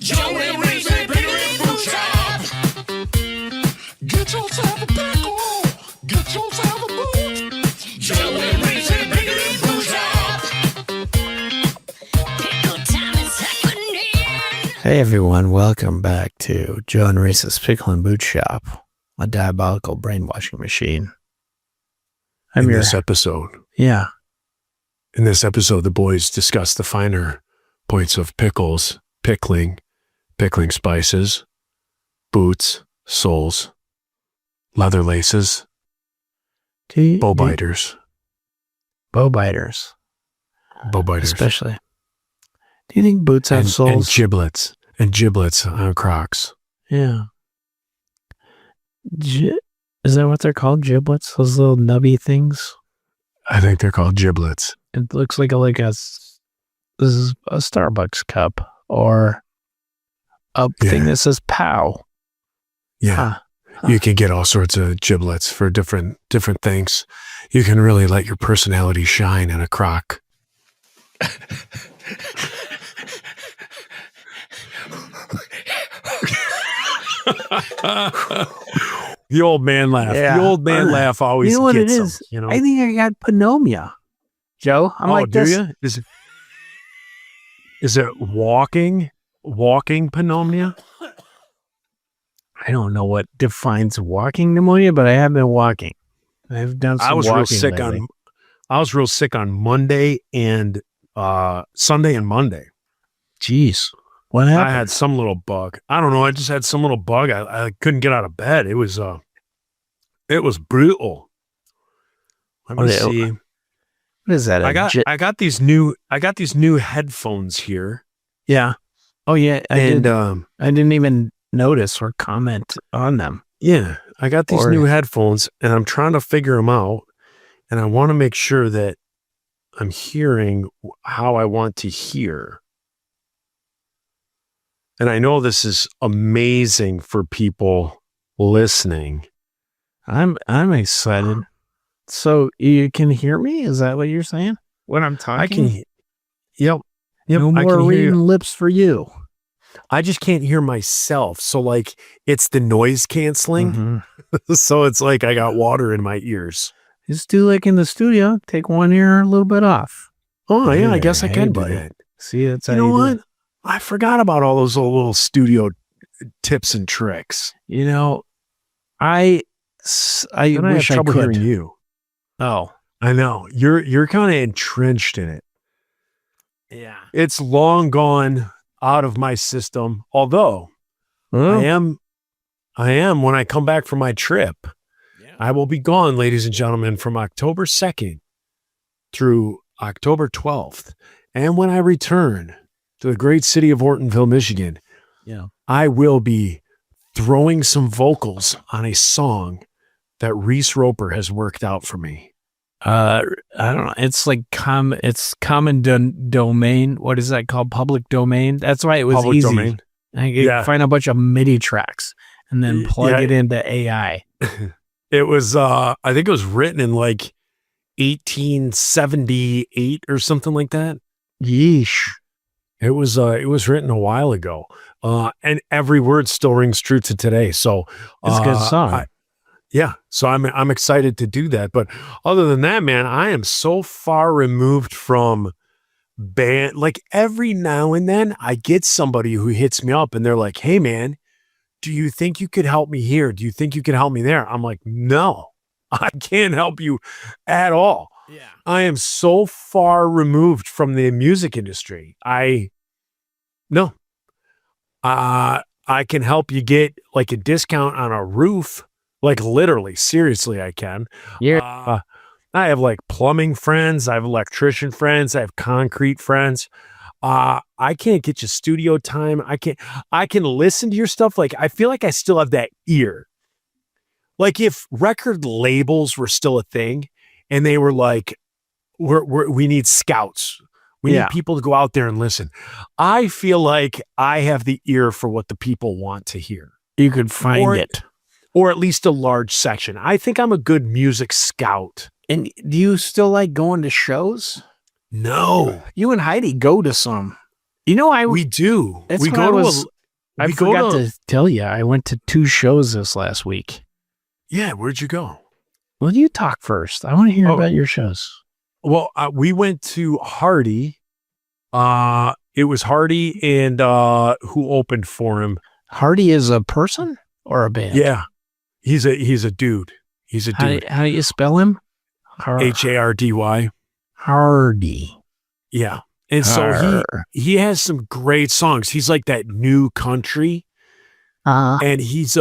Joey Reese and Pickle Boot Shop. Get yourself a pickle. Get yourself a boot. Joey Reese and Pickle Boot Shop. Pickle time is happening. Hey everyone, welcome back to Joe and Reese's Pickle and Boot Shop, a diabolical brainwashing machine. In this episode, the boys discuss the finer points of pickles, pickling spices, boots, soles, leather laces, bow biters. Bow biters. Especially. Do you think boots have soles? And giblets on Crocs. Yeah. Is that what they're called? Giblets? Those little nubby things? I think they're called giblets. It looks like this is a Starbucks cup or a thing that says POW. Yeah. You can get all sorts of giblets for different things. You can really let your personality shine in a Croc. The old man laugh. Yeah. The old man laugh always You know what gets it them, is? you know? I think I got pneumonia. Joe, I'm like do this. you? Is it walking pneumonia? I don't know what defines walking pneumonia, but I have been walking. I've done some walking lately. I was real sick on Monday and Sunday and Monday. Jeez. What happened? I had some little bug. I don't know. I just had some little bug. I couldn't get out of bed. It was brutal. Let me see. What is that? I got these new headphones here. Yeah. Oh yeah. I didn't even notice or comment on them. Yeah. I got these new headphones and I'm trying to figure them out. And I want to make sure that I'm hearing how I want to hear. And I know this is amazing for people listening. I'm excited. So you can hear me? Is that what you're saying? When I'm talking? I can. Yep. No more reading lips for you. I just can't hear myself. So like it's the noise canceling. Mm-hmm. So it's like I got water in my ears. Just do like in the studio. Take one ear a little bit off. Oh yeah, I guess I can do that. See, that's how you know what? do it. I forgot about all those little studio tips and tricks. You know, I wish I could. Hearing you. Oh, I know. You're kind of entrenched in it. Yeah. It's long gone out of my system. Although I am when I come back from my trip. Yeah. I will be gone, ladies and gentlemen, from October 2nd through October 12th. And when I return to the great city of Ortonville, Michigan, I will be throwing some vocals on a song that Reese Roper has worked out for me. I don't know. It's like common domain. What is that called? Public domain. That's why it was Public easy. Domain. I could find a bunch of MIDI tracks and then plug it into AI. It was, I think it was written in like 1878 or something like that. Yeesh. It was written a while ago. And every word still rings true to today. So it's a good song. So I'm excited to do that. But other than that, man, I am so far removed from band. Like every now and then I get somebody who hits me up and they're like, "Hey man, do you think you could help me here? Do you think you could help me there?" I'm like, "No, I can't help you at all." Yeah. I am so far removed from the music industry. I can help you get like a discount on a roof. Like literally, seriously, I can. Yeah. I have like plumbing friends. I have electrician friends. I have concrete friends. I can't get you studio time. I can listen to your stuff. Like, I feel like I still have that ear. Like if record labels were still a thing and they were like, we need scouts. We need people to go out there and listen. I feel like I have the ear for what the people want to hear. You could find it. Or at least a large section. I think I'm a good music scout. And do you still like going to shows? No. You and Heidi go to some. You know, we do. That's We when I go was I forgot to tell you, I went to 2 shows this last week. Yeah, where'd you go? Well, you talk first. I want to hear about your shows. Well, we went to Hardy. It was Hardy and who opened for him? Hardy is a person or a band? Yeah, he's a dude. He's a dude. How do you spell him? Hardy. Hardy. Yeah, and so he has some great songs. He's like that new country, and he's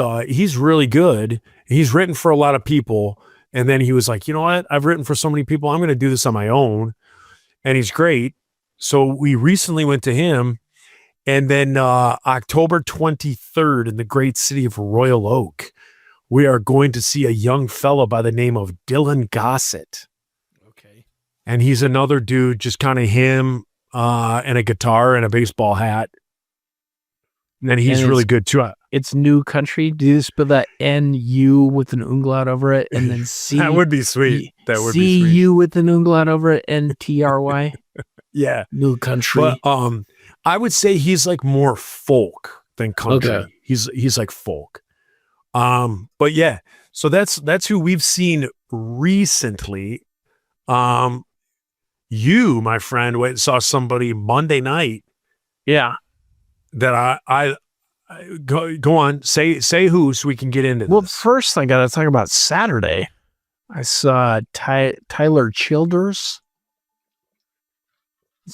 really good. He's written for a lot of people, and then he was like, you know what? I've written for so many people. I'm going to do this on my own, and he's great. So we recently went to him, and then October 23rd in the great city of Royal Oak, we are going to see a young fella by the name of Dylan Gossett. Okay. And he's another dude, just kind of him and a guitar and a baseball hat. And he's really good too. It's new country. Do you spell that N-U with an umlaut over it? And then C. That would be sweet. That would be sweet. C-U with an umlaut over it, N-T-R-Y. Yeah. New country. But, I would say he's like more folk than country. Okay. He's like folk. But yeah, so that's who we've seen recently. You, my friend, went and saw somebody Monday night. Yeah. That I go on, say who, so we can get into this. Well, first I got to talk about Saturday. I saw Tyler Childers.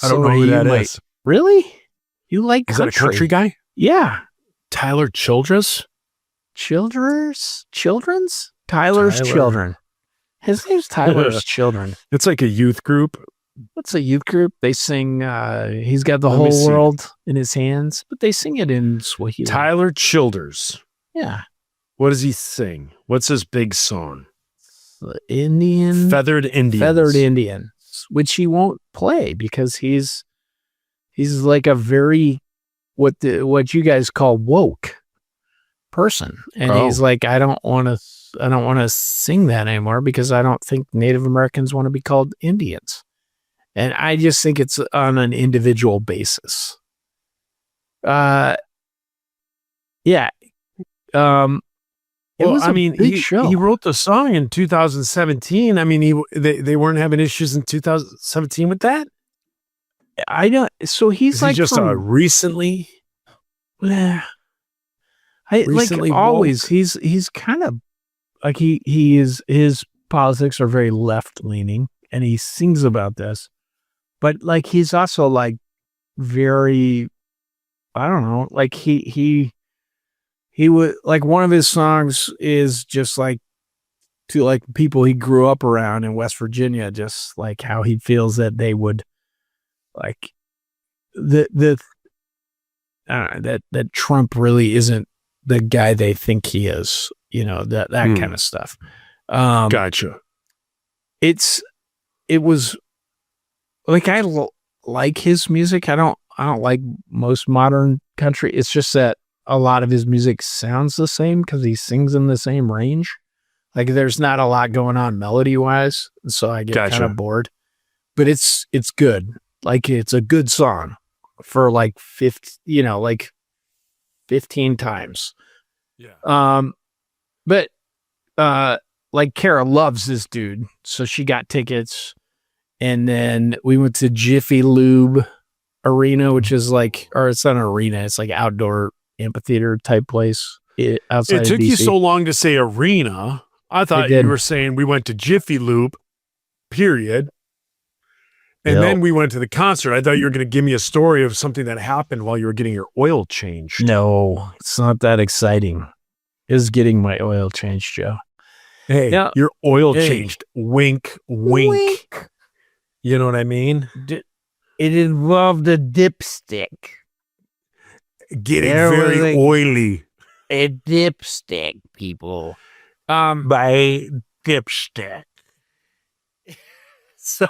I don't know who that is. Really? You like country? Is that a country guy? Yeah. Tyler Childress? Children's? Tyler's Children. His name's Tyler's Children. It's like a youth group. What's a youth group? They sing, he's got the whole world in his hands, but they sing it in Swahili. Tyler Childers. Yeah. What does he sing? What's his big song? Indian. Feathered Indian, which he won't play because he's like a very, what you guys call woke person. And he's like, I don't want to sing that anymore because I don't think Native Americans want to be called Indians. And I just think it's on an individual basis. Yeah. He wrote the song in 2017. I mean, they weren't having issues in 2017 with that. I don't. So he's like just recently. Yeah. Recently like always, woke. He's kind of like he is. His politics are very left leaning, and he sings about this. But like he's also like very, I don't know, like he would like one of his songs is just like to like people he grew up around in West Virginia, just like how he feels that they would like that Trump really isn't the guy they think he is, you know, that kind of stuff. Gotcha. It was like I like his music. I don't like most modern country. It's just that a lot of his music sounds the same because he sings in the same range. Like there's not a lot going on melody wise, so I get kind of bored. But it's good. Like it's a good song for like 15 times. Yeah. But like Kara loves this dude, so she got tickets. And then we went to Jiffy Lube Arena, which is like, or it's not an arena, it's like outdoor amphitheater type place outside. It took of DC. You so long to say arena. I thought you were saying we went to Jiffy Lube, period. And then we went to the concert. I thought you were going to give me a story of something that happened while you were getting your oil changed. No, it's not that exciting. It's getting my oil changed, Joe. Hey, now, your oil changed. Wink, wink. You know what I mean? It involved a dipstick. Getting very oily. A dipstick, people. By dipstick. So,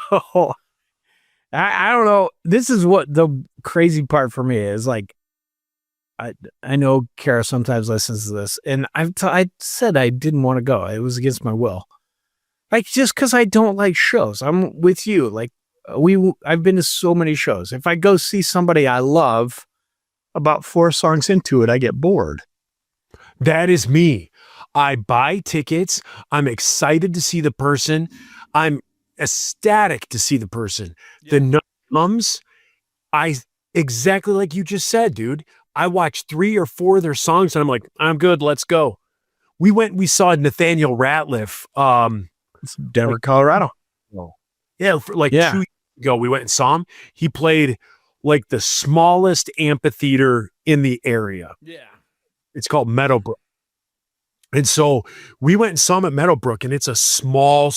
I don't know. This is what the crazy part for me is. Like, I know Kara sometimes listens to this, and I said I didn't want to go. It was against my will. Like, just because I don't like shows. I'm with you. Like, I've been to so many shows. If I go see somebody I love, about 4 songs into it, I get bored. That is me. I buy tickets. I'm excited to see the person. I'm ecstatic to see the person. Yeah. The night comes, exactly like you just said, dude. I watched 3 or 4 of their songs and I'm like, I'm good. Let's go. We saw Nathaniel Ratliff. It's Denver, Colorado. Yeah. 2 years ago, we went and saw him. He played like the smallest amphitheater in the area. Yeah. It's called Meadowbrook. And so we went and saw him at Meadowbrook, and it's a small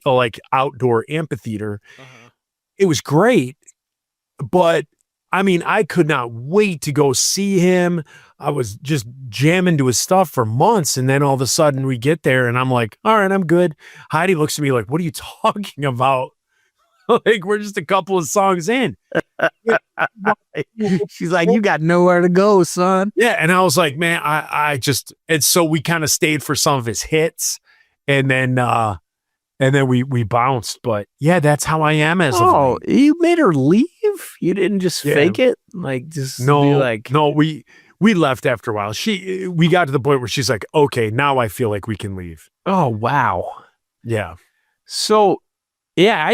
like outdoor amphitheater. Uh-huh. It was great, but I mean, I could not wait to go see him. I was just jamming to his stuff for months. And then all of a sudden we get there and I'm like, all right, I'm good. Heidi looks at me like, what are you talking about? Like, we're just a couple of songs in. She's like, you got nowhere to go, son. Yeah. And I was like, man, and so we kind of stayed for some of his hits and then we bounced. But yeah, that's how I am as of late. You made her leave? You didn't just fake it? Like, just be like. No, we left after a while. We got to the point where she's like, okay, now I feel like we can leave. Oh, wow. Yeah. So, yeah,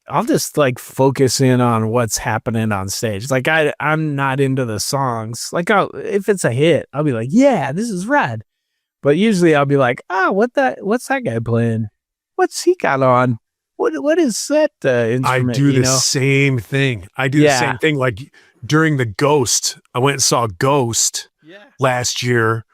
I'll just focus in on what's happening on stage. Like, I'm not into the songs. Like, if it's a hit, I'll be like, yeah, this is rad. But usually I'll be like, what's that guy playing? What's he got on? What is that instrument? I do the same thing. Like during the Ghost, I went and saw Ghost last year.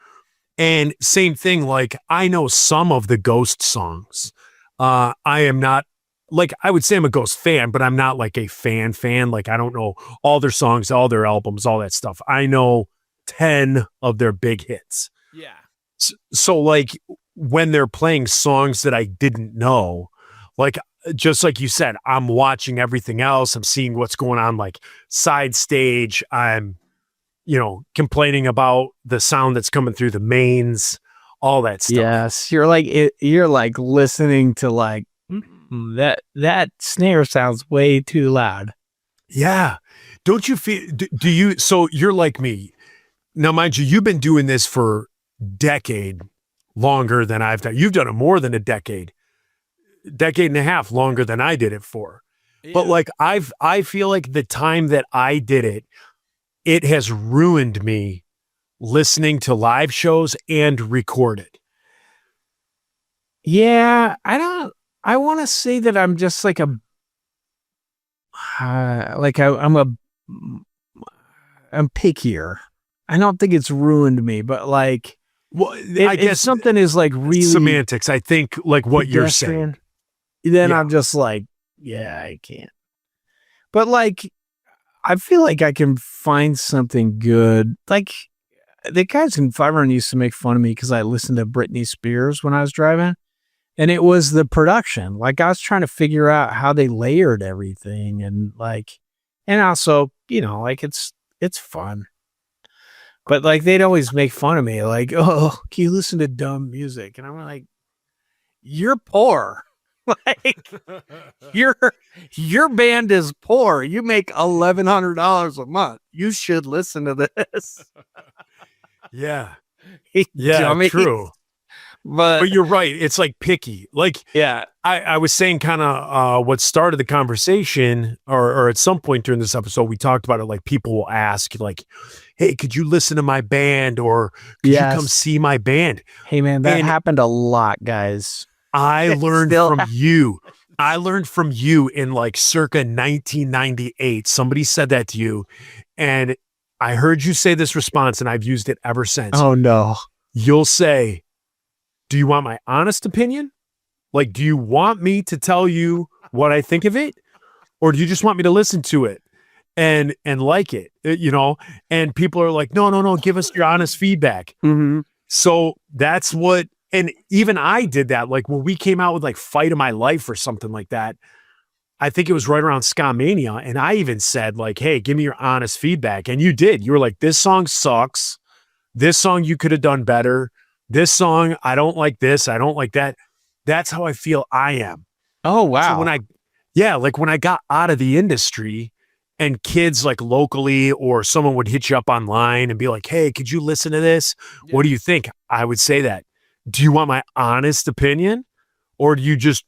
And same thing, like I know some of the Ghost songs. I am not, like, I would say I'm a Ghost fan, but I'm not like a fan. Like, I don't know all their songs, all their albums, all that stuff. I know 10 of their big hits. Yeah. So like when they're playing songs that I didn't know, like, just like you said, I'm watching everything else. I'm seeing what's going on, like side stage. I'm, complaining about the sound that's coming through the mains, all that stuff. Yes. You're like listening to like, that snare sounds way too loud. Yeah. Don't you feel, do you, so you're like me. Now, mind you, you've been doing this for decade longer than I've done. You've done it more than a decade and a half longer than I did it for. Yeah. But like, I feel like the time that I did it, it has ruined me listening to live shows and recorded. Yeah. I want to say that I'm just like I'm pickier. I don't think it's ruined me, but like, well, I guess if something is like really semantics. I think like what you're saying. Then I'm just like, yeah, I can't. But like, I feel like I can find something good. Like the guys in Five Run used to make fun of me because I listened to Britney Spears when I was driving. And it was the production. Like I was trying to figure out how they layered everything and also, like it's fun. But like they'd always make fun of me, like, oh, can you listen to dumb music? And I'm like, you're poor. Like your band is poor. You make $1,100 a month. You should listen to this. Yeah. Yeah, true. But you're right. It's like picky. Like, yeah, I was saying kind of what started the conversation or at some point during this episode, we talked about it. Like people will ask like, hey, could you listen to my band or could you come see my band? Hey man, that happened a lot, guys. I learned from you. I learned from you in like circa 1998. Somebody said that to you and I heard you say this response and I've used it ever since. Oh no. You'll say, do you want my honest opinion? Like, do you want me to tell you what I think of it? Or do you just want me to listen to it and like it, And people are like, no, give us your honest feedback. Mm-hmm. So that's what, and even I did that. Like when we came out with like Fight of My Life or something like that, I think it was right around Ska Mania. And I even said like, hey, give me your honest feedback. And you did. You were like, this song sucks. This song you could have done better. This song, I don't like this. I don't like that. That's how I feel I am. Oh, wow. So when I got out of the industry and kids like locally or someone would hit you up online and be like, hey, could you listen to this? Yeah. What do you think? I would say that. Do you want my honest opinion? Or do you just,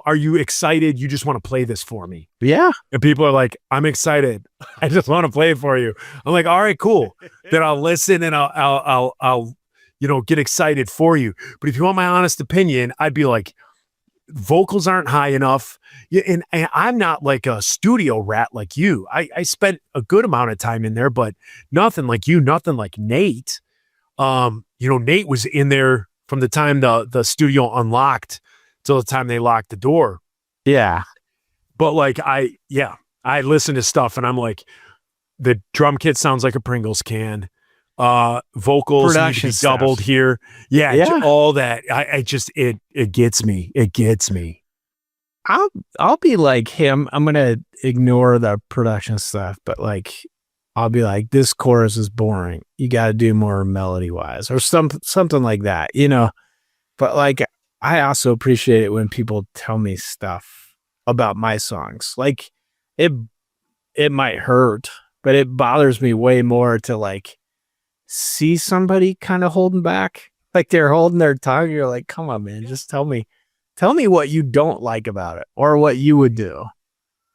are you excited? You just want to play this for me? Yeah. And people are like, I'm excited. I just want to play it for you. I'm like, all right, cool. Then I'll listen and I'll get excited for you. But if you want my honest opinion, I'd be like, vocals aren't high enough. And I'm not like a studio rat like you. I spent a good amount of time in there, but nothing like you, nothing like Nate. Nate was in there from the time the studio unlocked till the time they locked the door. Yeah. But like, I listen to stuff and I'm like, the drum kit sounds like a Pringles can. Vocals production need to be doubled here. Yeah. All that. I just, it gets me. It gets me. I'll be like him. I'm going to ignore the production stuff, but like, I'll be like, this chorus is boring. You got to do more melody wise or something like that, but like, I also appreciate it when people tell me stuff about my songs. Like it might hurt, but it bothers me way more to like see somebody kind of holding back, like they're holding their tongue. You're like, come on, man, just tell me what you don't like about it or what you would do.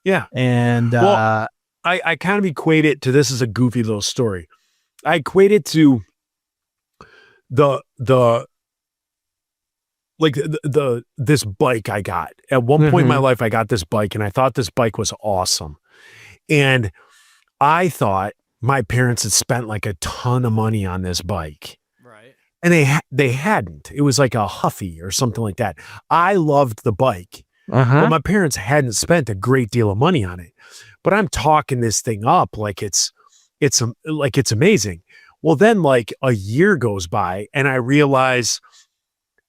Yeah. And I kind of equate it to, this is a goofy little story. I equate it to this bike I got. At one point in my life, I got this bike and I thought this bike was awesome. And I thought my parents had spent like a ton of money on this bike. Right. And they hadn't. It was like a Huffy or something like that. I loved the bike. But my parents hadn't spent a great deal of money on it. But I'm talking this thing up like it's amazing. Well, then like a year goes by and I realize,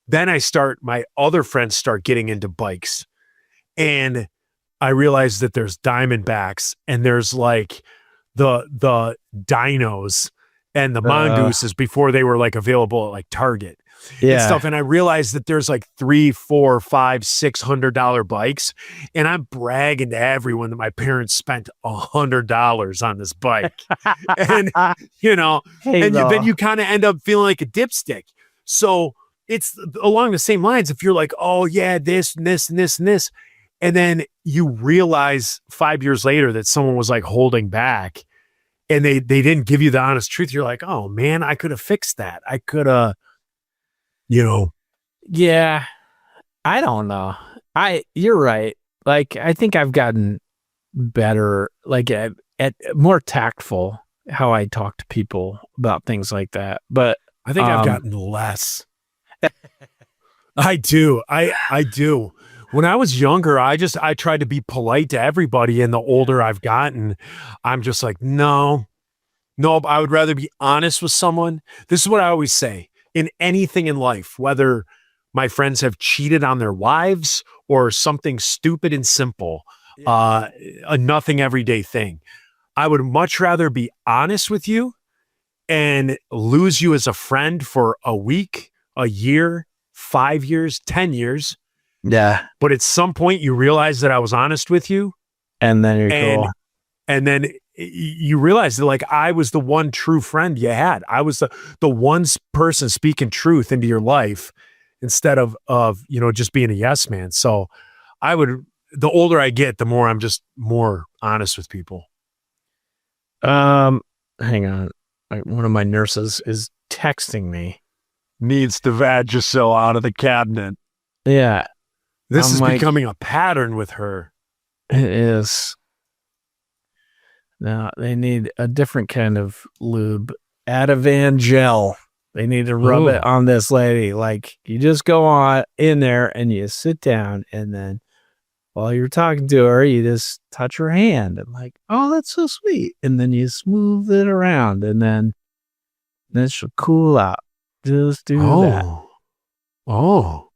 then my other friends start getting into bikes and I realize that there's Diamondbacks and there's like the Dinos and the Mongooses before they were like available at like Target and stuff. And I realized that there's like $300, $400, $500, $600 bikes. And I'm bragging to everyone that my parents spent $100 on this bike. And, then you kind of end up feeling like a dipstick. So it's along the same lines. If you're like, oh yeah, this and this and this and this, and then you realize 5 years later that someone was like holding back and they didn't give you the honest truth. You're like, oh man, I could have fixed that. I could have, Yeah. I don't know. You're right. Like, I think I've gotten better, like at more tactful how I talk to people about things like that. But I think I've gotten less. I do. I do. When I was younger, I tried to be polite to everybody. And the older I've gotten, I'm just like, no, I would rather be honest with someone. This is what I always say in anything in life, whether my friends have cheated on their wives or something stupid and simple, a nothing everyday thing. I would much rather be honest with you and lose you as a friend for a week, a year, 5 years, 10 years. Yeah. But at some point you realize that I was honest with you. And then you're cool. And then you realize that like I was the one true friend you had. I was the one person speaking truth into your life instead of just being a yes man. So the older I get, the more I'm just more honest with people. Hang on. One of my nurses is texting me. Needs to Vagisil out of the cabinet. Yeah. This is becoming a pattern with her. It is. Now they need a different kind of lube. Ativan gel. They need to rub it on this lady. Like you just go on in there and you sit down and then while you're talking to her, you just touch her hand and like, oh, that's so sweet. And then you smooth it around and then she'll cool out. Just do that. Oh,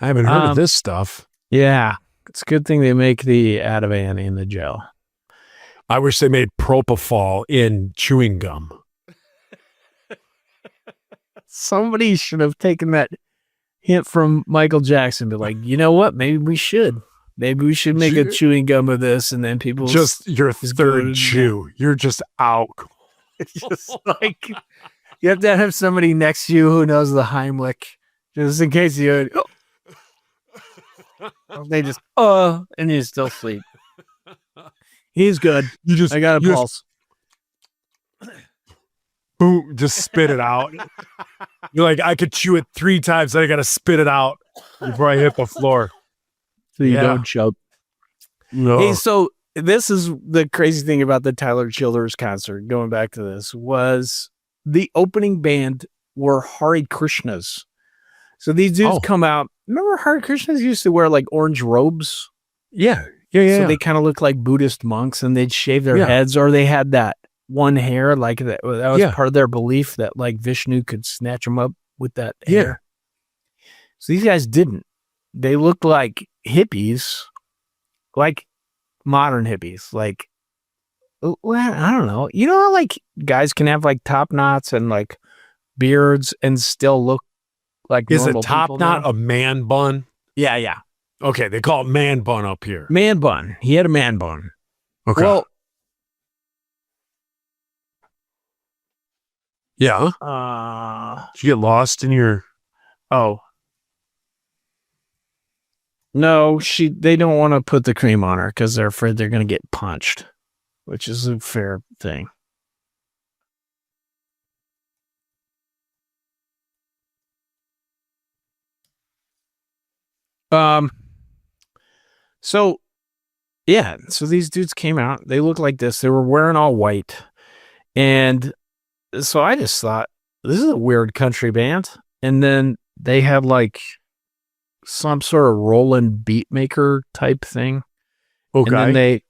I haven't heard of this stuff. Yeah. It's a good thing they make the Ativan in the gel. I wish they made propofol in chewing gum. Somebody should have taken that hint from Michael Jackson to like, you know what? Maybe we should. Maybe we should make a chewing gum of this, and then people just your third chew. You're just out. It's just like you have to have somebody next to you who knows the Heimlich, just in case you. They just and you still sleep. He's good. I got a pulse. Boom! Just spit it out. You're like, I could chew it 3 times, then I got to spit it out before I hit the floor. So you don't choke. No. Hey, so this is the crazy thing about the Tyler Childers concert. Going back to this, was the opening band were Hare Krishnas. So these dudes come out. Remember, Hare Krishnas used to wear like orange robes. Yeah. So they kind of look like Buddhist monks, and they'd shave their heads, or they had that one hair, like that. That was part of their belief that like Vishnu could snatch them up with that hair. So these guys didn't. They looked like hippies, like modern hippies. Like, well, I don't know. You know how like guys can have like top knots and like beards and still look like is normal a top people knot now? a man bun? Yeah. Okay, they call it man bun up here. Man bun. He had a man bun. Okay. Well, yeah. Did you get lost in your? Oh. No, they don't want to put the cream on her because they're afraid they're going to get punched, which is a fair thing. So these dudes came out. They looked like this. They were wearing all white. And so I just thought, this is a weird country band. And then they had like some sort of Roland beat maker type thing. Okay. And then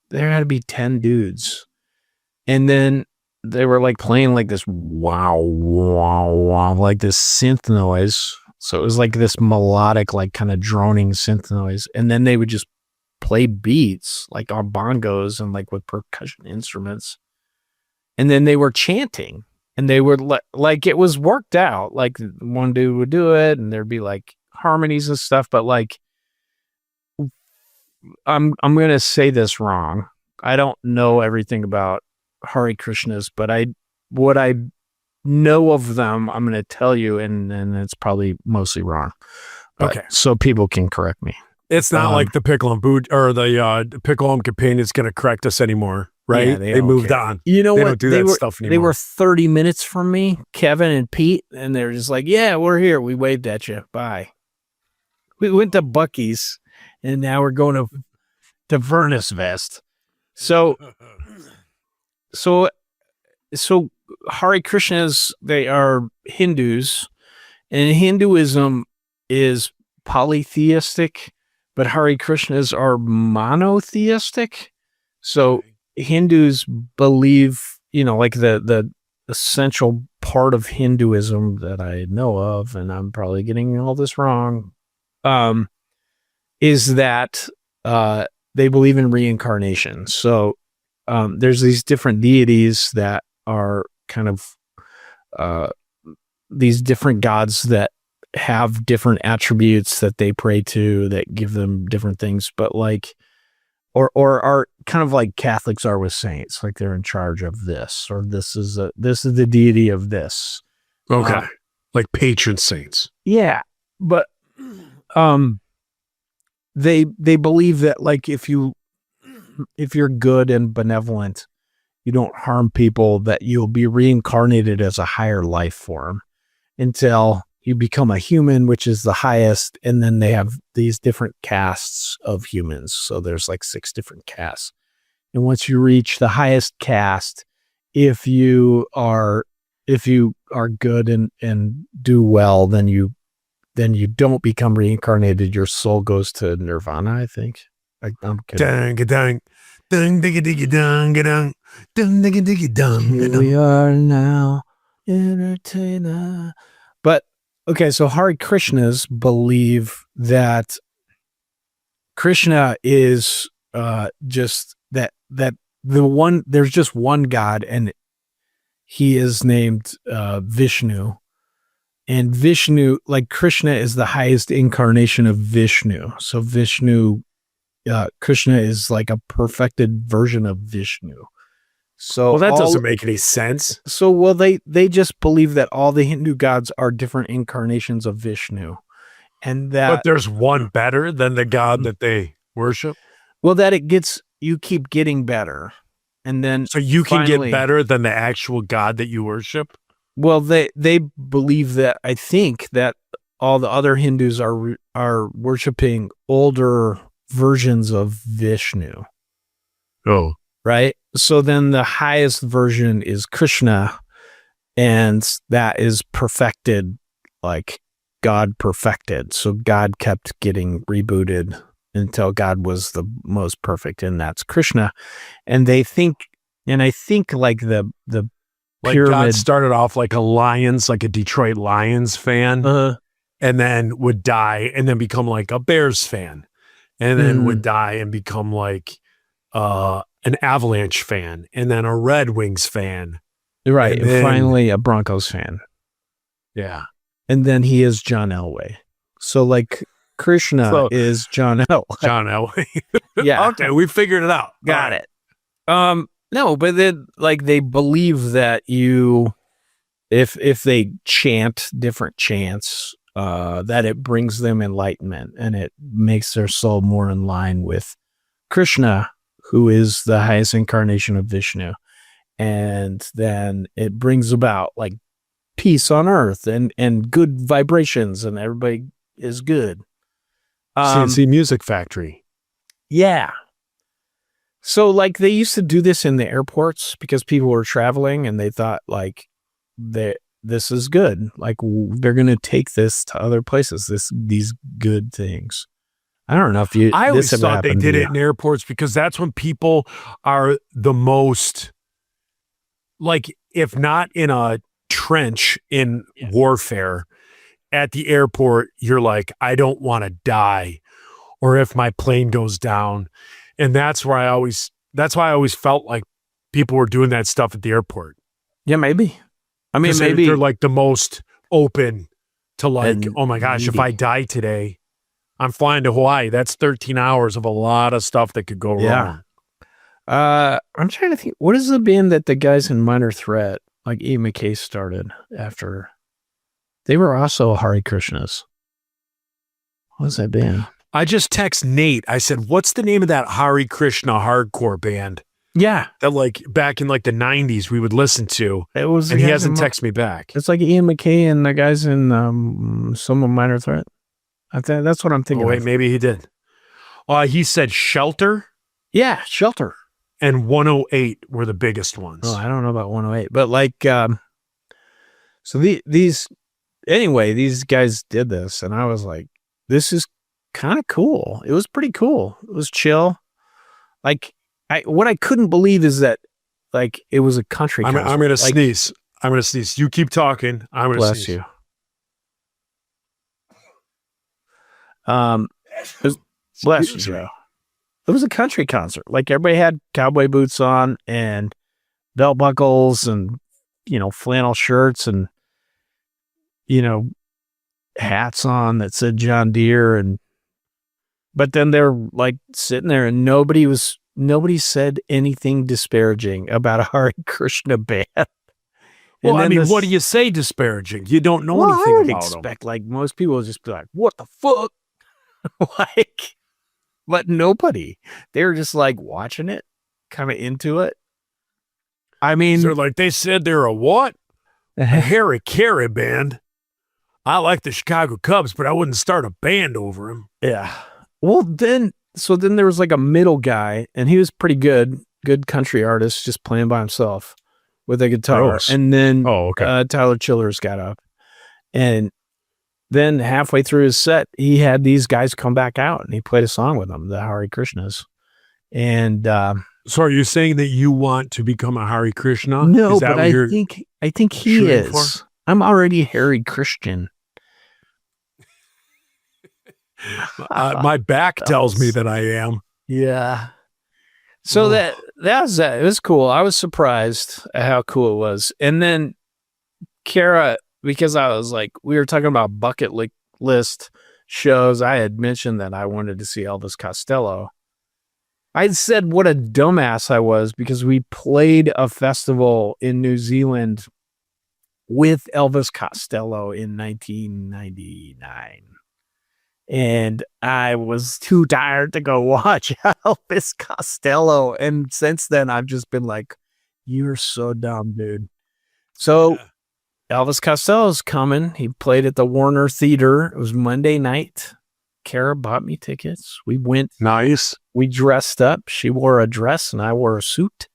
there had to be 10 dudes. And then they were like playing like this wow, like this synth noise. So it was like this melodic, like kind of droning synth noise. And then they would just play beats like on bongos and like with percussion instruments. And then they were chanting, and they were like, it was worked out. Like one dude would do it and there'd be like harmonies and stuff. But like, I'm going to say this wrong. I don't know everything about Hare Krishnas, but what I know of them, I'm going to tell you, and it's probably mostly wrong. But, okay. So people can correct me. It's not like the Pickle and Boot or the Pickle and Companion is going to correct us anymore, right? Yeah, they moved on. You know they what? Don't do that stuff anymore. They were 30 minutes from me, Kevin and Pete, and they're just like, yeah, we're here. We waved at you. Bye. We went to Buc-ee's, and now we're going to Vernus Vest. So Hare Krishnas, they are Hindus, and Hinduism is polytheistic, but Hare Krishnas are monotheistic. So Hindus believe, like the essential part of Hinduism that I know of, and I'm probably getting all this wrong, is that they believe in reincarnation. So there's these different deities that are kind of these different gods that have different attributes that they pray to that give them different things, but like or are kind of like Catholics are with saints, like they're in charge of this, or this is the deity of this. Okay. Like patron saints. Yeah. But they believe that like if you're good and benevolent, you don't harm people, that you'll be reincarnated as a higher life form until you become a human, which is the highest. And then they have these different castes of humans. So there's like 6 different castes. And once you reach the highest caste, if you are good and do well, then you don't become reincarnated. Your soul goes to nirvana, I think. I'm kidding. Here we are now, entertainer. But okay, so Hare Krishnas believe that Krishna is just that the one. There's just one God, and he is named Vishnu, And Vishnu, like Krishna is the highest incarnation of Vishnu. So Krishna is like a perfected version of Vishnu. So that doesn't make any sense. So, they just believe that all the Hindu gods are different incarnations of Vishnu. And but there's one better than the god that they worship. Well, you keep getting better. And then so you can get better than the actual god that you worship. Well, they believe that. I think that all the other Hindus are worshiping older versions of Vishnu. Oh, right. So then the highest version is Krishna, and that is perfected, like God perfected. So God kept getting rebooted until God was the most perfect, and that's Krishna. And I think like the like pyramid. God started off like a Detroit Lions fan, and then would die and then become like a Bears fan, and then would die and become like an Avalanche fan, and then a Red Wings fan. Right. And finally a Broncos fan. Yeah. And then he is John Elway. So like Krishna is John Elway. John Elway. Yeah. Okay, we figured it out. Got it. No, but then like they believe that if they chant different chants, that it brings them enlightenment and it makes their soul more in line with Krishna, who is the highest incarnation of Vishnu. And then it brings about like peace on earth and good vibrations, and everybody is good. CNC Music Factory. Yeah. So like they used to do this in the airports because people were traveling and they thought like this is good. Like they're going to take this to other places, these good things. I don't know if I always thought they did it in airports because that's when people are the most, like, if not in a trench in warfare, at the airport, you're like, I don't want to die, or if my plane goes down. And that's why I always felt like people were doing that stuff at the airport. Yeah, maybe. I mean, maybe they're like the most open to like, oh my gosh, if I die today, I'm flying to Hawaii. That's 13 hours of a lot of stuff that could go wrong. I'm trying to think. What is the band that the guys in Minor Threat, like Ian McKay, started after? They were also Hare Krishnas. What was that band? I just text Nate. I said, what's the name of that Hare Krishna hardcore band? Yeah. That like back in like the 90s we would listen to. It was, and he hasn't texted me back. It's like Ian McKay and the guys in some of Minor Threat. That's what I'm thinking. Oh, wait, maybe he did. He said Shelter. Yeah, Shelter. And 108 were the biggest ones. Oh, I don't know about 108, but like, so these guys did this, and I was like, this is kind of cool. It was pretty cool. It was chill. Like, what I couldn't believe is that, like, it was a country concert. I'm going to sneeze. I'm going to sneeze. You keep talking. I'm going to bless sneeze. You. Bless you, Joe. It was a country concert. Like everybody had cowboy boots on and belt buckles and, flannel shirts and, hats on that said John Deere. But then they're like sitting there and nobody said anything disparaging about a Hare Krishna band. Well, I mean, what do you say disparaging? You don't know anything about them. Like most people will just be like, what the fuck? Like, but nobody. They're just like watching it, kind of into it. I mean, they're like, they said they're a what? A Harry Carey band. I like the Chicago Cubs, but I wouldn't start a band over him. Yeah. Well, then there was like a middle guy, and he was pretty good country artist, just playing by himself with a guitar. Gross. And then okay. Tyler Childers got up, and then halfway through his set, he had these guys come back out, and he played a song with them, the Hare Krishnas. And so, are you saying that you want to become a Hare Krishna? No, but I think he is. For? I'm already Hare Christian. My back tells me that I am. Yeah. So that was that. It was cool. I was surprised at how cool it was. And then Kara because I was like, we were talking about bucket list shows. I had mentioned that I wanted to see Elvis Costello. I said what a dumbass I was because we played a festival in New Zealand with Elvis Costello in 1999. And I was too tired to go watch Elvis Costello. And since then, I've just been like, you're so dumb, dude. So Elvis Costello's coming. He played at the Warner Theater. It was Monday night. Kara bought me tickets. We went. Nice. We dressed up. She wore a dress and I wore a suit.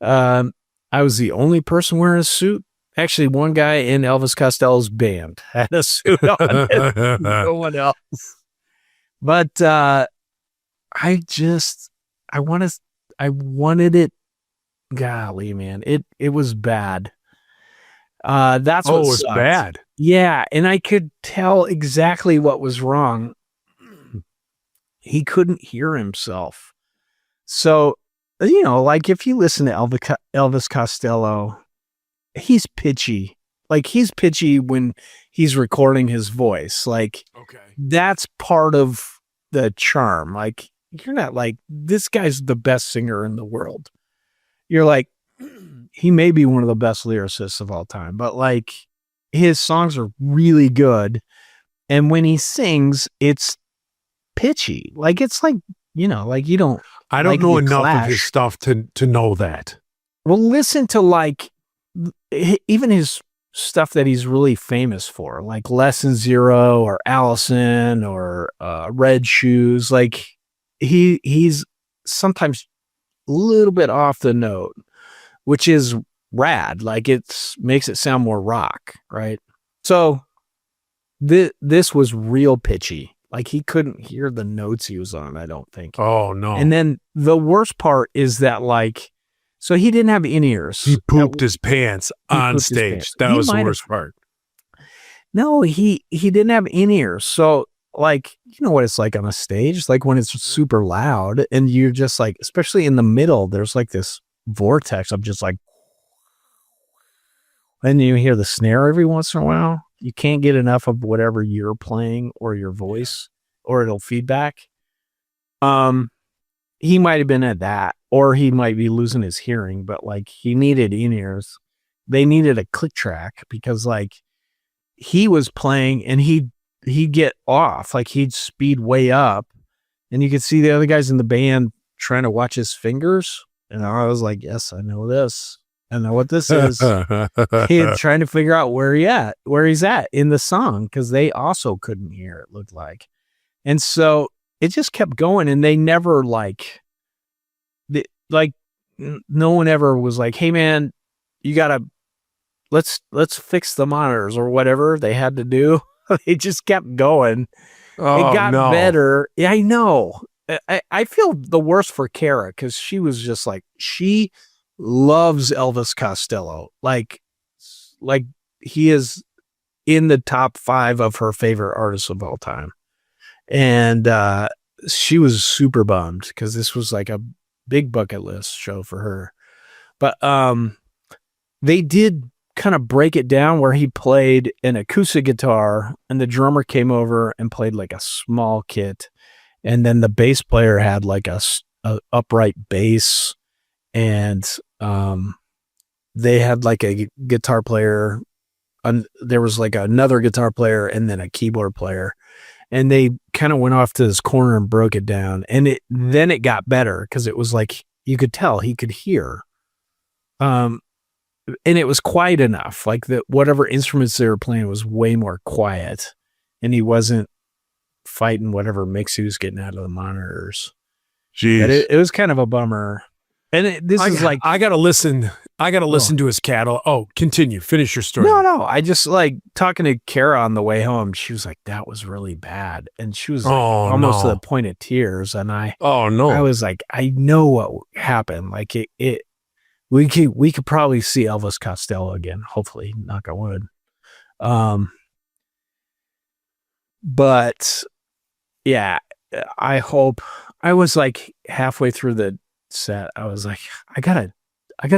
I was the only person wearing a suit. Actually, one guy in Elvis Costello's band had a suit on. No one else. But I wanted it. Golly, man, it was bad. That's what it was sucked. bad. Yeah, and I could tell exactly what was wrong. He couldn't hear himself. So, like if you listen to Elvis Costello, he's pitchy. Like he's pitchy when he's recording his voice. Like that's part of the charm. Like you're not like, this guy's the best singer in the world. You're like, he may be one of the best lyricists of all time, but like his songs are really good. And when he sings, it's pitchy. Like it's like, like you don't. I don't like know enough Clash. of his stuff to know that. Well, listen to like even his stuff that he's really famous for, like Lesson Zero or Allison or Red Shoes. Like he's sometimes a little bit off the note, which is rad. Like makes it sound more rock, right? So this was real pitchy. Like he couldn't hear the notes he was on, I don't think. Oh no. And then the worst part is that like, so he didn't have in-ears. He pooped his pants on stage. That was the worst part. No, he didn't have in-ears. So like, you know what it's like on a stage? Like when it's super loud and you're just like, especially in the middle, there's like this vortex of just like, and you hear the snare every once in a while. You can't get enough of whatever you're playing or your voice, or it'll feedback. He might have been at that, or he might be losing his hearing, but like he needed in-ears. They needed a click track because like he was playing and he'd get off, like he'd speed way up and you could see the other guys in the band trying to watch his fingers. And I was like, yes, I know this. I know what this is. He's trying to figure out where he's at in the song, because they also couldn't hear, it looked like. And so it just kept going, and they never no one ever was like, hey man, you gotta, let's fix the monitors or whatever they had to do. They just kept going. Oh, it got no. better. Yeah, I know. I feel the worst for Kara, because she was just like, she loves Elvis Costello. Like he is in the top 5 of her favorite artists of all time. And she was super bummed because this was like a big bucket list show for her. But they did kind of break it down where he played an acoustic guitar and the drummer came over and played like a small kit. And then the bass player had like a upright bass, and they had like a guitar player, and there was like another guitar player and then a keyboard player, and they kind of went off to this corner and broke it down. And then it got better because it was like you could tell he could hear, and it was quiet enough, like that whatever instruments they were playing was way more quiet, and he wasn't fighting whatever mix he was getting out of the monitors. Jeez. But it was kind of a bummer. And I gotta listen to his catalog. Oh, continue. Finish your story. No. I just like talking to Kara on the way home. She was like, that was really bad. And she was like, almost to the point of tears. And I was like, I know what happened. Like we could probably see Elvis Costello again. Hopefully, knock on wood. But yeah, I hope. I was like halfway through the set, I was like, I gotta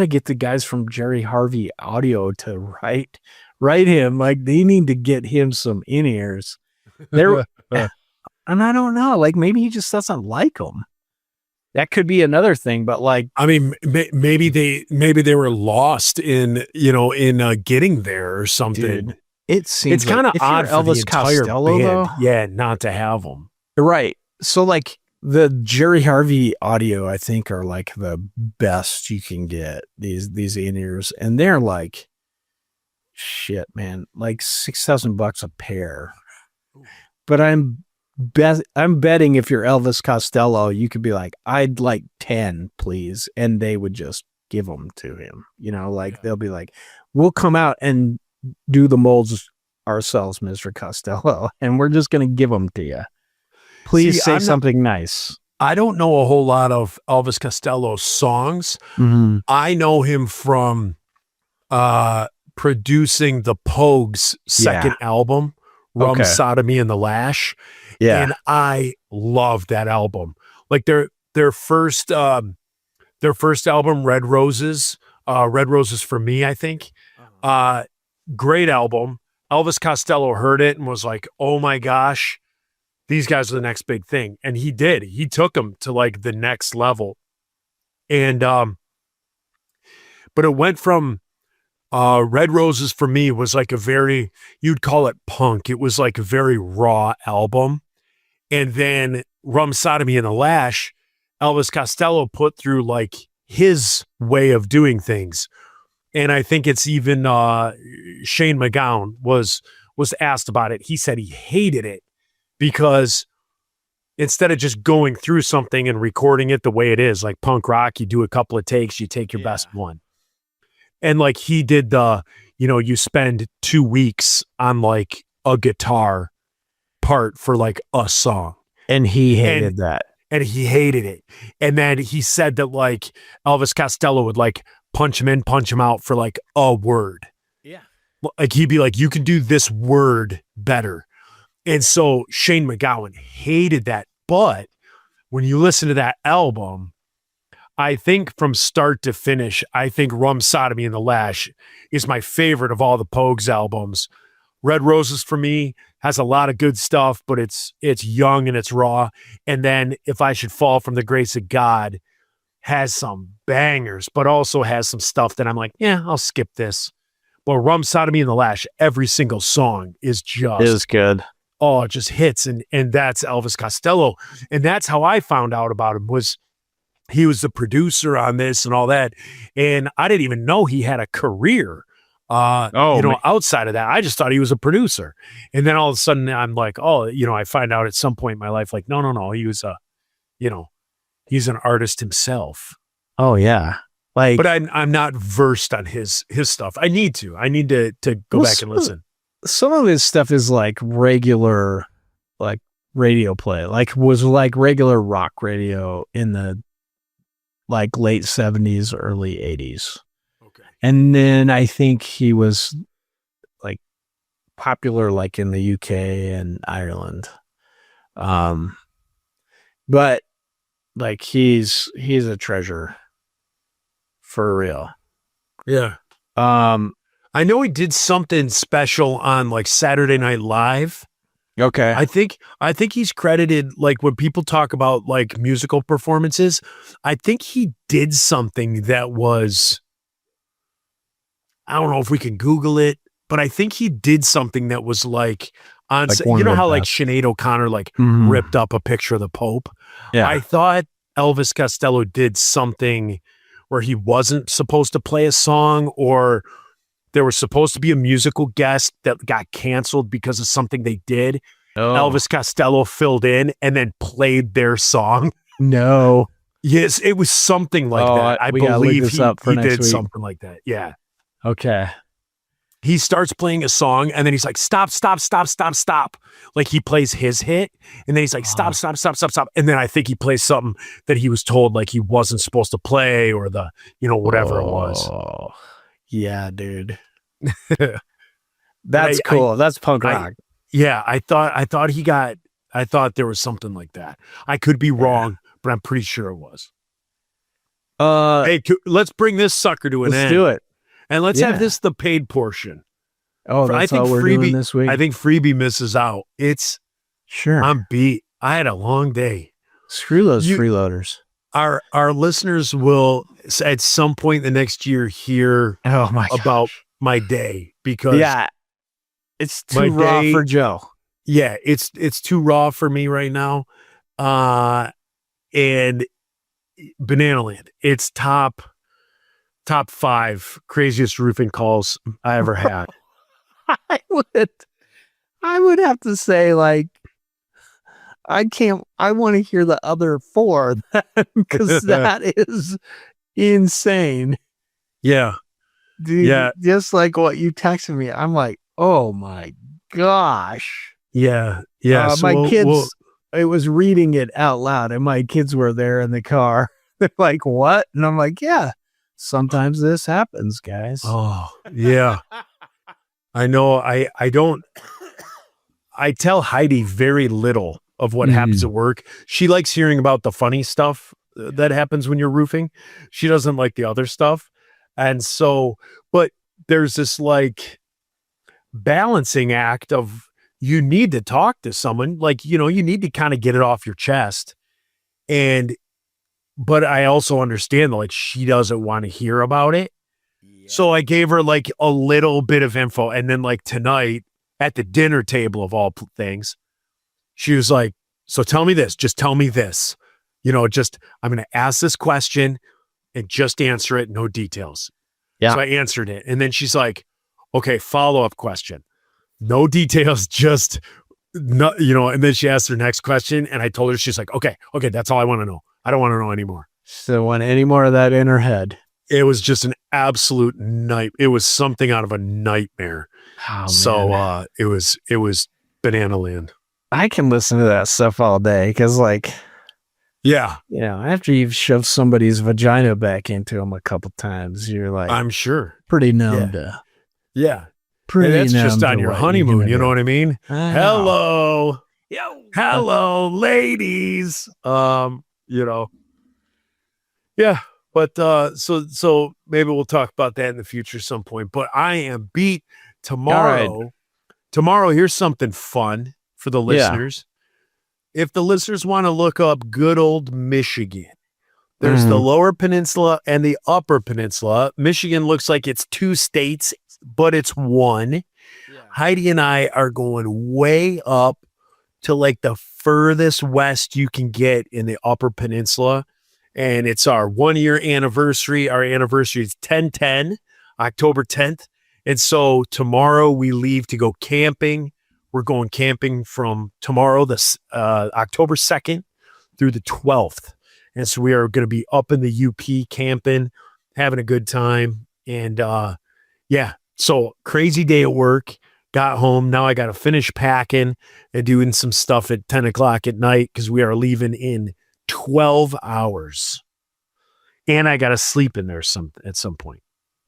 get the guys from Jerry Harvey Audio to write write him. Like, they need to get him some in-ears. There, and I don't know. Like, maybe he just doesn't like them. That could be another thing. But like, I mean, maybe they were lost in getting there or something. dude, it seems It's kind of odd for the Elvis entire Costello, band, though. yeah, not to have them. Right. So like the Jerry Harvey audio, I think, are like the best you can get, these in-ears, and they're like, shit, man, like $6,000 a pair. But I'm betting if you're Elvis Costello, you could be like, I'd like 10, please, and they would just give them to him. They'll be like, we'll come out and do the molds ourselves, Mr. Costello, and we're just gonna give them to you. Please say something nice. I don't know a whole lot of Elvis Costello's songs. Mm-hmm. I know him from producing the Pogues' second album, Rum, Sodomy, and the Lash. Yeah. And I love that album. Like their first album, Red Roses for Me, I think. Great album. Elvis Costello heard it and was like, oh my gosh, these guys are the next big thing. And he did. He took them to like the next level. And but it went from Red Roses for Me was like you'd call it punk. It was like a very raw album. And then Rum, Sodomy, and the Lash, Elvis Costello put through like his way of doing things. And I think it's even Shane MacGowan was asked about it. He said he hated it because instead of just going through something and recording it the way it is, like punk rock, you do a couple of takes, you take your best one. And like he did you spend 2 weeks on like a guitar part for like a song. And he hated that. And he hated it. And then he said that like Elvis Costello would like punch him in, punch him out for like a word. Yeah. Like he'd be like, you can do this word better. And so Shane MacGowan hated that. But when you listen to that album, I think from start to finish, I think Rum, Sodomy, and the Lash is my favorite of all the Pogues albums. Red Roses for Me has a lot of good stuff, but it's young and it's raw. And then If I Should Fall from the Grace of God has some bangers, but also has some stuff that I'm like, yeah, I'll skip this. But Rum, Sodomy, and the Lash, every single song is good. Oh, it just hits. And that's Elvis Costello. And that's how I found out about him, was he was the producer on this and all that. And I didn't even know he had a career. Outside of that, I just thought he was a producer. And then all of a sudden I'm like, I find out at some point in my life, like, no, he was he's an artist himself. Oh yeah. Like, but I'm not versed on his stuff. I need to go back and listen. Some of his stuff is like regular, like radio play, like was like regular rock radio in the like late 70s, early 80s. Okay. And then I think he was like popular like in the UK and Ireland. But like he's a treasure for real. Yeah. I know he did something special on like Saturday Night Live. Okay. I think he's credited, like when people talk about like musical performances, I think he did something that was, I don't know if we can Google it, but I think he did something that was like on, like you know how like Sinead O'Connor like ripped up a picture of the Pope. Yeah. I thought Elvis Costello did something where he wasn't supposed to play a song, or there was supposed to be a musical guest that got canceled because of something they did. Oh. Elvis Costello filled in and then played their song. No. Yes, it was something like that. I believe he did something like that. Yeah. Okay. He starts playing a song and then he's like, stop. Like he plays his hit and then he's like, stop. And then I think he plays something that he was told like he wasn't supposed to play, or the, whatever it was. Yeah, dude. That's cool. That's punk rock. I thought there was something like that. I could be wrong, but I'm pretty sure it was. Hey, let's bring this sucker to an end. Let's do it. And let's have this the paid portion. Oh, that's all we're doing this week? I think Freebie misses out. Sure. I'm beat. I had a long day. Screw those freeloaders. Our listeners will at some point the next year hear about my day because it's too raw for Joe. Yeah, it's too raw for me right now. And Banana Land, it's top 5 craziest roofing calls I ever had. I would have to say, like, I want to hear the other 4 because that is insane. Yeah. Dude, just like what you texted me, I'm like, oh my gosh. Yeah. My kids, it was reading it out loud, and my kids were there in the car. They're like, what? And I'm like, yeah, sometimes this happens, guys. Oh, yeah. I know. I tell Heidi very little of what happens at work. She likes hearing about the funny stuff that happens when you're roofing. She doesn't like the other stuff. And so, but there's this like balancing act of you need to talk to someone, like, you need to kind of get it off your chest. But I also understand that like she doesn't want to hear about it. Yeah. So I gave her like a little bit of info. And then like tonight at the dinner table of all things, she was like, so tell me this, just tell me this, I'm going to ask this question and just answer it. No details. Yeah. So I answered it. And then she's like, okay, follow-up question. No details, just no, and then she asked her next question. And I told her, she's like, okay, that's all I want to know. I don't want to know anymore. She don't want any more of that in her head. It was just an absolute night. It was something out of a nightmare. Oh, so it was Banana Land. I can listen to that stuff all day because, like, yeah, after you've shoved somebody's vagina back into them a couple times, you're like, I'm sure, pretty numb to. Yeah, pretty. And that's just on your honeymoon. You know what I mean? Hello, ladies. Yeah. But so maybe we'll talk about that in the future at some point. But I am beat tomorrow. Right. Tomorrow, here's something fun for the listeners. Yeah. If the listeners want to look up good old Michigan, there's the Lower Peninsula and the Upper Peninsula. Michigan looks like it's 2 states, but it's 1. Yeah. Heidi and I are going way up to like the furthest west you can get in the Upper Peninsula. And it's our 1-year anniversary. Our anniversary is 10/10, October 10th. And so tomorrow we leave to go camping. We're going camping from tomorrow, October 2nd through the 12th. And so we are going to be up in the UP camping, having a good time. And so crazy day at work. Got home. Now I got to finish packing and doing some stuff at 10 o'clock at night because we are leaving in 12 hours. And I got to sleep in there at some point.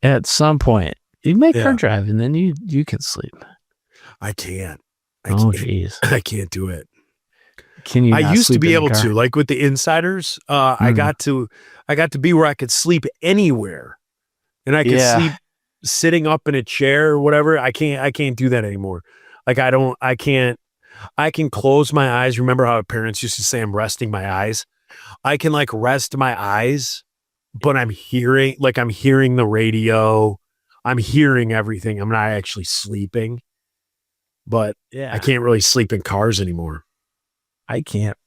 At some point. You make her drive and then you can sleep. I can't. Jeez. I can't do it. Can you? I used to be able to, like with the insiders. I got to be where I could sleep anywhere, and I could sleep sitting up in a chair or whatever. I can't do that anymore. Like I can close my eyes. Remember how our parents used to say I'm resting my eyes? I can like rest my eyes, but I'm hearing the radio. I'm hearing everything. I'm not actually sleeping, but I can't really sleep in cars anymore. I can't,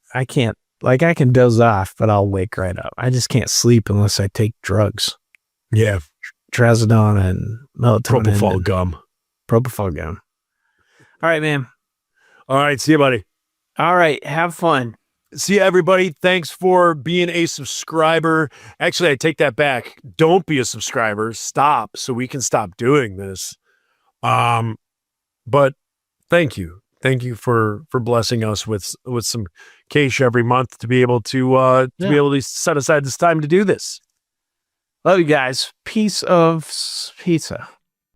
like I can doze off, but I'll wake right up. I just can't sleep unless I take drugs. Yeah. Trazodone and melatonin. Propofol gum. All right, man. All right. See you, buddy. All right. Have fun. See you, everybody. Thanks for being a subscriber. Actually, I take that back. Don't be a subscriber. Stop so we can stop doing this. But thank you. Thank you for blessing us with some cash every month to be able to be able to set aside this time to do this. Love you guys. Piece of pizza.